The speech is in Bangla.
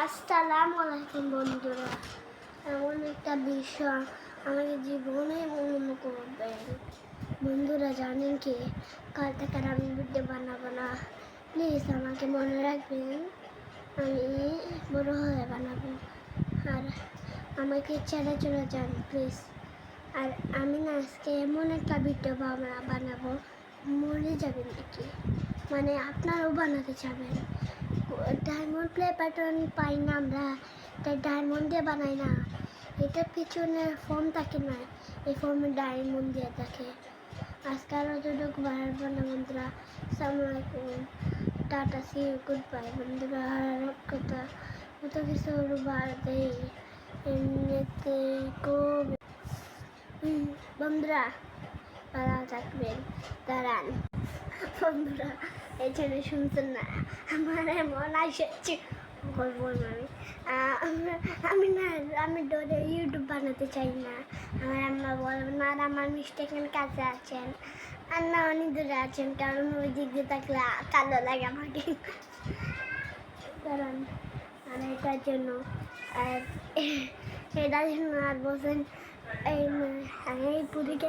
আসসালামু আলাইকুম বন্ধুরা। এমন একটা বিষয় আমাকে জীবনে মনে করবেন। বন্ধুরা জানেন কি, কাল থেকে আমি ভিডিও বানাবো না। প্লিজ আমাকে মনে রাখবেন, আমি বড় হয়ে বানাবো। আর আমাকে ছেড়ে চলে যান প্লিজ। আর আমি না আজকে এমন একটা ভিডিও বানাবো, মরে যাবেন নাকি, মানে আপনারাও বানাতে চাবেন। ডায়মন্ড প্লে বাটন পাই না আমরা, তাই ডায়মন্ড দিয়ে বানাই না। এটার পিছনে ফর্ম থাকে না, এই ফর্মে ডায়মন্ড দিয়ে থাকে। আজকাল অতটুকু বাড়াবো না বন্ধুরা। আসসালামু আলাইকুম, টাটা, সি ইউ, গুড বাই বন্ধুরা। আর কথা কত কিছু বার দেই এমনিতে বন্ধুরা, ভালো থাকবেন। দাঁড়ান বন্ধুরা, এই জন্য শুনছেন না, আমার এমন আসছে বলবো না। আমি না, আমি ডরে ইউটিউব বানাতে চাই না। আমার আম্মা বলবেন না, আর আমার মিস্টেকের কাছে আছেন, আর না অনেক দূরে আছেন, কারণ ওই দিক দিয়ে থাকলে কালো লাগে আমাকে। কারণ আর এটার জন্য, আর এটার জন্য আর বলছেন এই পুরীকে